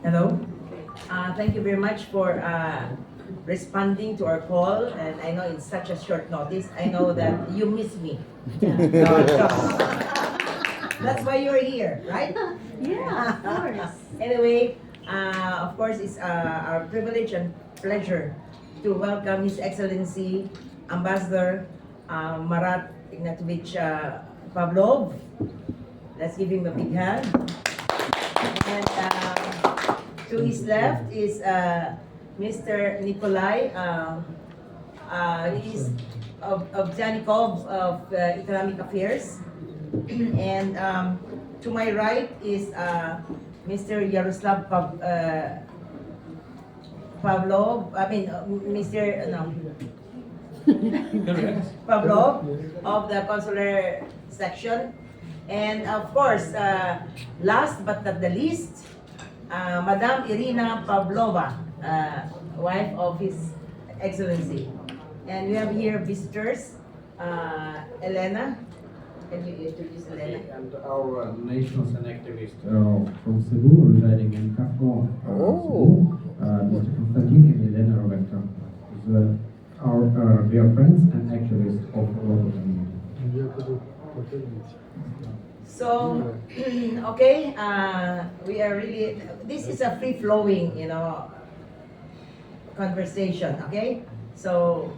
Hello. Thank you very much for responding to our call, and I know it's such a short notice. I know that you miss me. So, that's why you're here, right? Yeah, of course. Anyway, of course, it's our privilege and pleasure to welcome His Excellency Ambassador Marat Ignatyevich Pavlov. Let's give him a big hand. And to his left is Mr. Nikolai. He's of Janikov of Economic Affairs. And to my right is Mr. Yaroslav Pavlov. I mean, Mr. No. Pavlov of the Consular Section. And of course, last but not the least, Madam Irina Pavlova, wife of His Excellency. And we have here visitors, Elena. Can you introduce Elena? And our nationals and activists from Cebu, residing in Cebu, Mr. Konstantin and Elena Roberta, as well our dear friends and activists of local community. So, okay, we are really, this is a free-flowing, conversation, okay? So,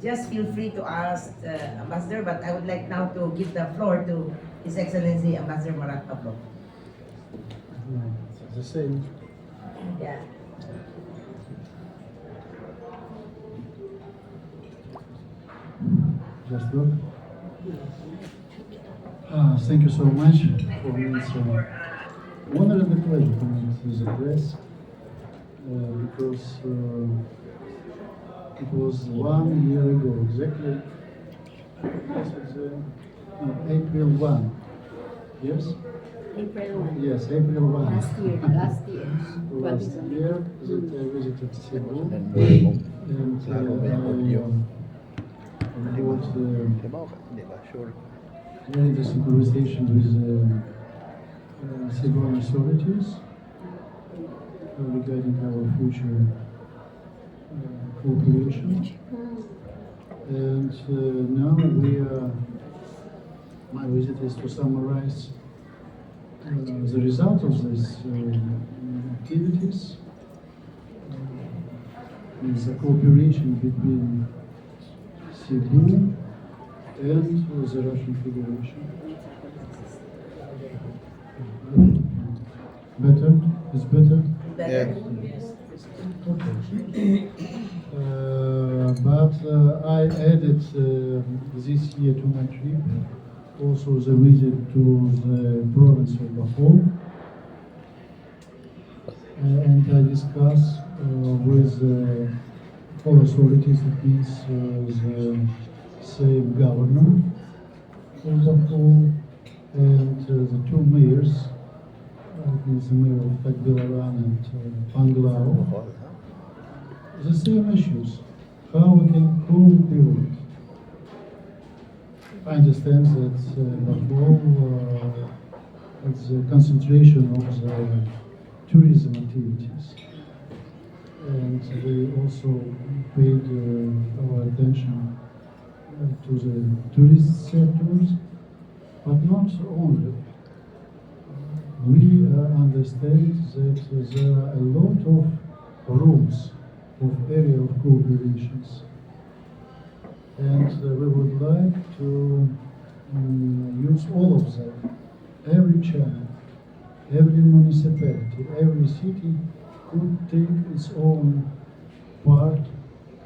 just feel free to ask Ambassador, but I would like now to give the floor to His Excellency Ambassador Marat Pavlov. The same. Yeah. Just look. Thank you so much for me. It's an honor and a pleasure to meet with the press because it was 1 year ago exactly. Yes, it's April 1. Yes? April 1. Yes, April 1. Last year. Last year that I visited Cebu and I was very interesting conversation with Cebuan authorities regarding our future cooperation. And now my visit is to summarize the result of these activities, the cooperation between Cebu and the Russian Federation. Better? It's better? Better. Okay. But I added this year to my trip also the visit to the province of Bohol, and I discussed with all authorities, that means the same governor of Bohol and the two mayors, the mayor of Tagbilaran and Panglao, the same issues, how we can cooperate. I understand that Bohol is a concentration of the tourism activities, and we also paid our attention to the tourist sectors, but not only. We understand that there are a lot of rooms of area of cooperations, and we would like to use all of them. Every channel, every municipality, every city could take its own part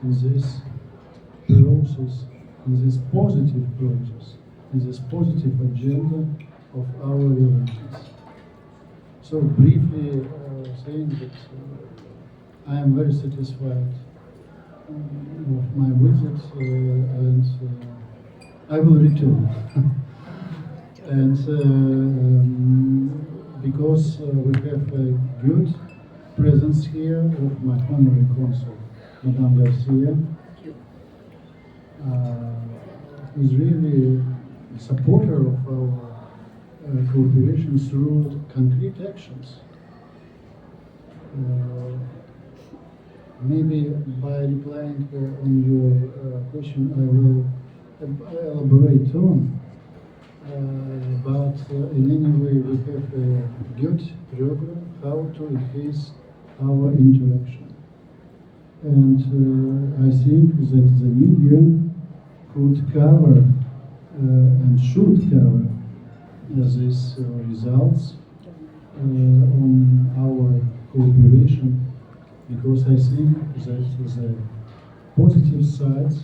in this process, in this positive process, in this positive agenda of our relations. So briefly saying that I am very satisfied with my visit and I will return. And because we have a good presence here of my honorary consul, Madame Garcia, who is really a supporter of our cooperation through concrete actions. Maybe by replying on your question, I will elaborate on. But in any way, we have a good program how to enhance our interaction. And I think that the media could cover and should cover these results on our cooperation, because I think that the positive sides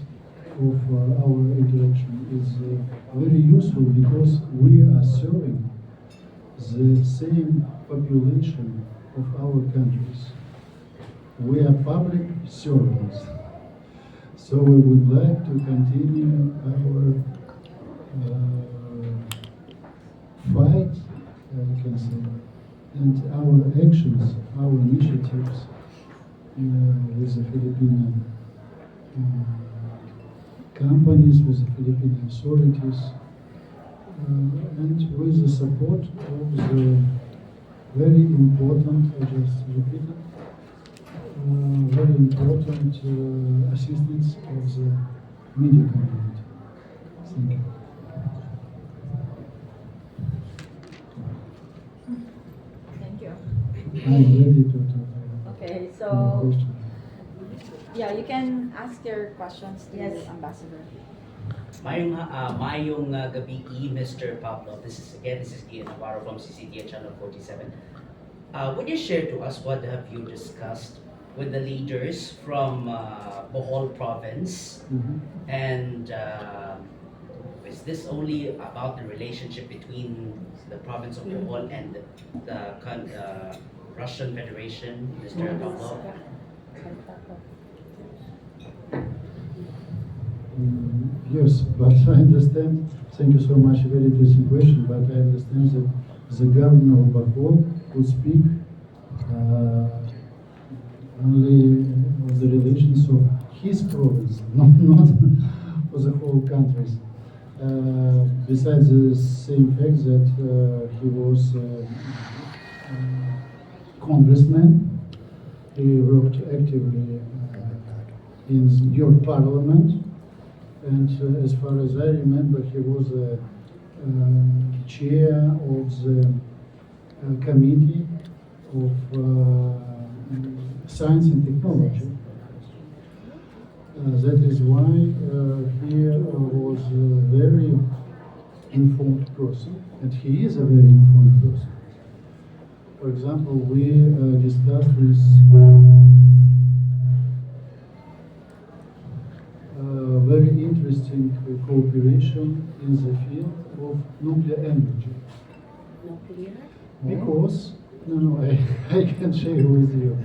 of our interaction is very useful, because we are serving the same population of our countries. We are public servants, so we would like to continue our fight, I can say, and our actions, our initiatives with the Filipino companies, with the Philippine authorities, and with the support of the very important, I just repeat it, very important assistance of the media community. Thank you. Thank you. I'm ready to talk. Okay, Your so question. yeah, you can ask your questions to Yes. Ambassador. Mayong gabi, Mr. Pavlov. This is Ian Navarro from CCTN Channel 47. Would you share to us what have you discussed with the leaders from Bohol province? And is this only about the relationship between the province of Bohol and the Russian Federation, Mr. Pavlov? Yes, but I understand. Thank you so much. Very interesting question. But I understand that the governor of Bohol would speak only of the relations of his province, not for the whole countries. Besides the same fact that he was congressman, he worked actively in your parliament. And as far as I remember, he was chair of the committee of science and technology. That is why he was a very informed person, and he is a very informed person. For example, we discussed with very interesting cooperation in the field of nuclear energy. Because, I can share with you,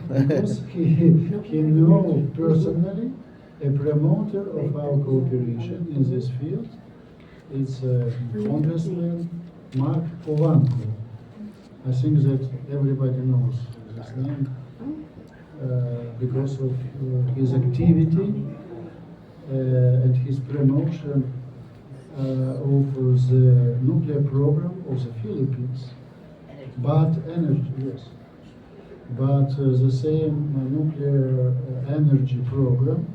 because he knows personally a promoter of our cooperation in this field. It's Congressman Mark Povanko. I think that everybody knows his name because of his activity and his promotion of the nuclear program of the Philippines. But energy, yes. But the same nuclear energy program,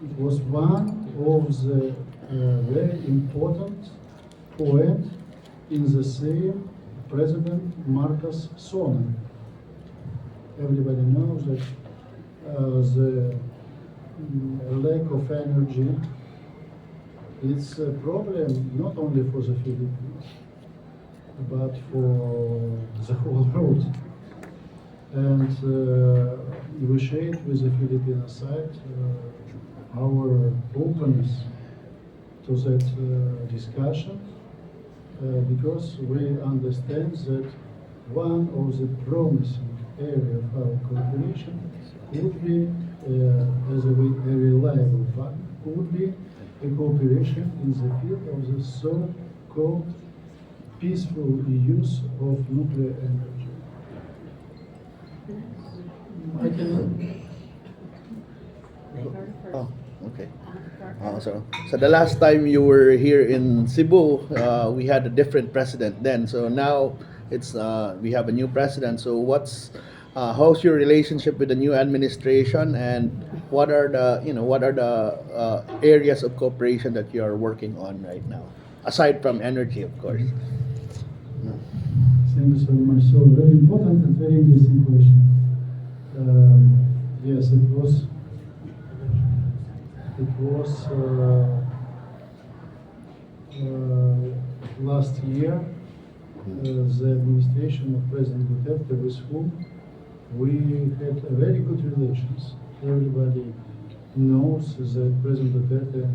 it was one of the very important point in the same President Marcos Sonnen. Everybody knows that the lack of energy is a problem not only for the Philippines, but for the whole world. And we share with the Filipino side our openness to that discussion because we understand that one of the promising areas of our cooperation would be, as a reliable partner, would be a cooperation in the field of the so-called peaceful use of nuclear energy. I can. Oh, okay. So the last time you were here in Cebu, we had a different president then. So now it's we have a new president. So what's how's your relationship with the new administration, and what are the areas of cooperation that you are working on right now, aside from energy, of course? Thank you so much. So very important and very interesting question. Yes, it was last year the administration of President Duterte, with whom we had a very good relations. Everybody knows that President Duterte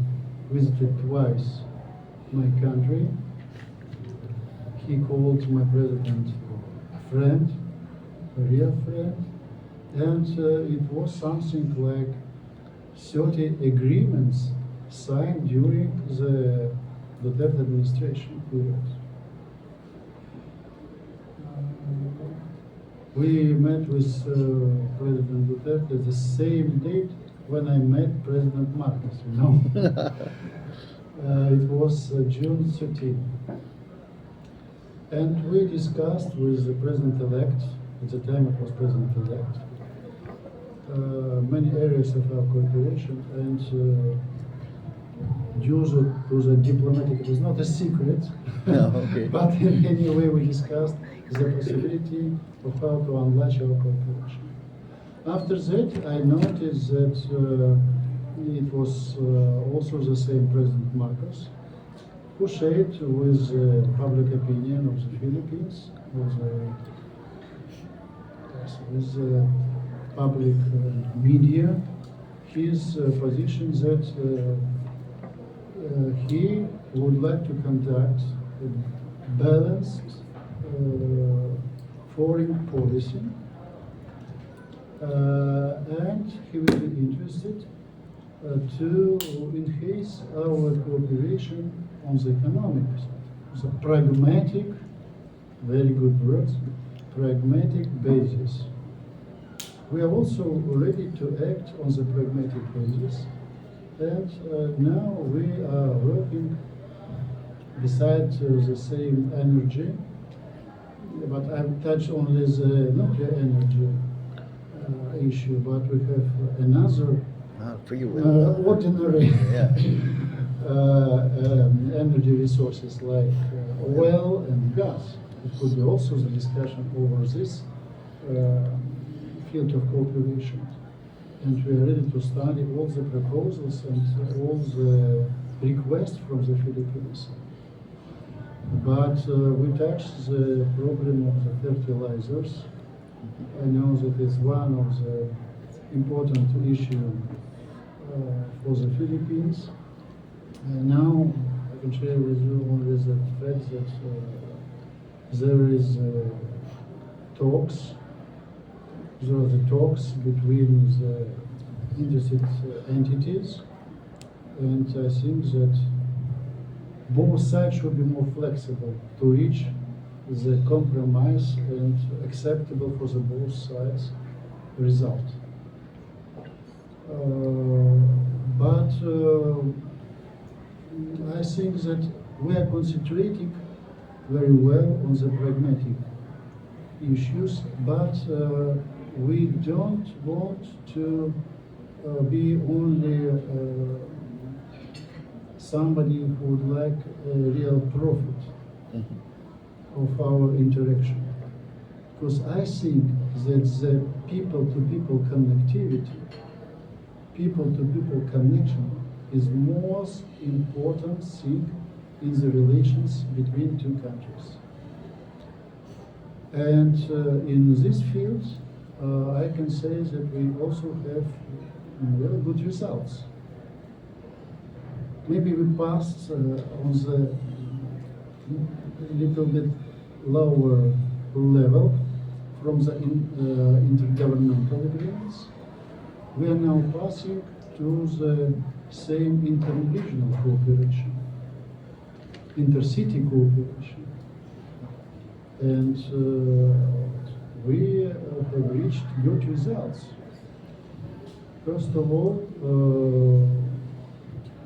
visited twice my country. He called my president a friend, a real friend, and it was something like 30 agreements signed during the Duterte Administration period. We met with President Duterte the same date when I met President Marcos, you know. It was June 13. And we discussed with the president-elect, at the time it was president-elect, many areas of our cooperation, and due to the diplomatic, it is not a secret, No, okay. but in any way we discussed the possibility of how to enlarge our cooperation. After that, I noticed that it was also the same President Marcos who shared with public opinion of the Philippines, with the public media, his position that he would like to conduct a balanced foreign policy, and he will be interested to enhance our cooperation on the economic side, the pragmatic, very good words, pragmatic basis. We are also ready to act on the pragmatic basis, and now we are working besides the same energy, but I've touched only the nuclear energy issue, but we have another Free will. ordinary Yeah. energy resources like oil and gas. It could be also the discussion over this field of cooperation. And we are ready to study all the proposals and all the requests from the Filipinos. But we touched the problem of the fertilizers. I know that is one of the important issues for the Philippines. Now I can share with you only the fact that there is talks. There are the talks between the interested entities, and I think that both sides should be more flexible to reach the compromise and acceptable for the both sides result. But I think that we are concentrating very well on the pragmatic issues, but we don't want to be only somebody who would like a real profit of our interaction. Because I think that the people-to-people connectivity, people-to-people connection is most important thing in the relations between two countries. And in this field, I can say that we also have very good results. Maybe we passed on the little bit lower level from the intergovernmental agreements. We are now passing to the same interregional cooperation, intercity cooperation. And we have reached good results. First of all,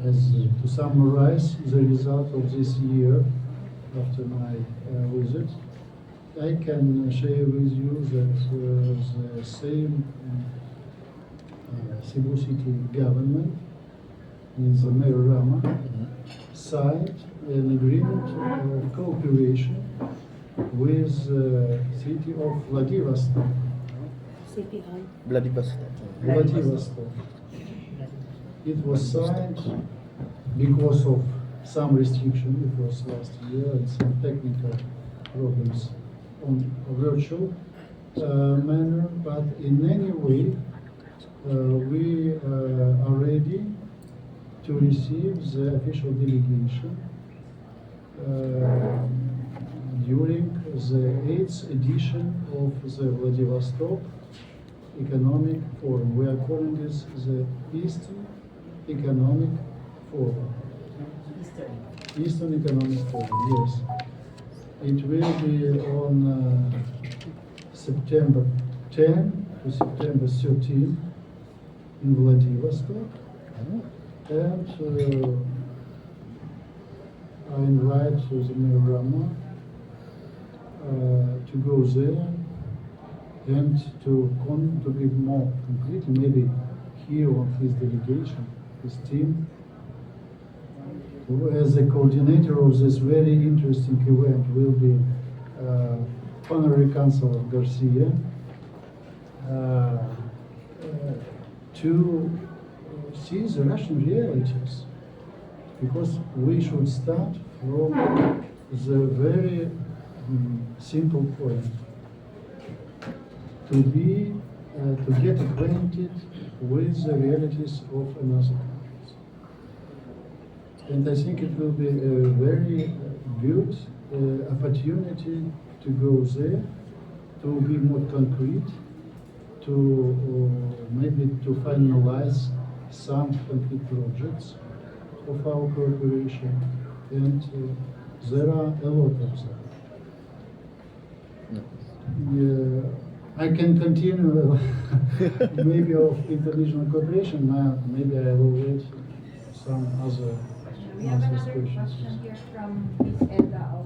as to summarize the result of this year after my visit, I can share with you that the same Cebu City government in the Mayor Rama signed an agreement of cooperation with the city of Vladivostok. Vladivostok. Vladivostok. It was signed because of some restriction. It was last year and some technical problems on a virtual manner. But in any way, we are ready to receive the official delegation during the 8th edition of the Vladivostok Economic Forum. We are calling this the Eastern Economic Forum. Eastern Economic Forum, yes. It will be on September 10 to September 13 in Vladivostok. And I invite the Mayor Rama to go there and to be more complete, maybe here on his delegation, his team, as the coordinator of this very interesting event will be Honorary Consul Garcia, to see the Russian realities, because we should start from the very simple point, to get acquainted with the realities of another country. And I think it will be a very good opportunity to go there, to be more concrete, to maybe to finalize some concrete projects of our cooperation, and there are a lot of them. Yeah, I can continue maybe of international cooperation. Maybe I will wait some other We have another questions. question here from Ms. Edda of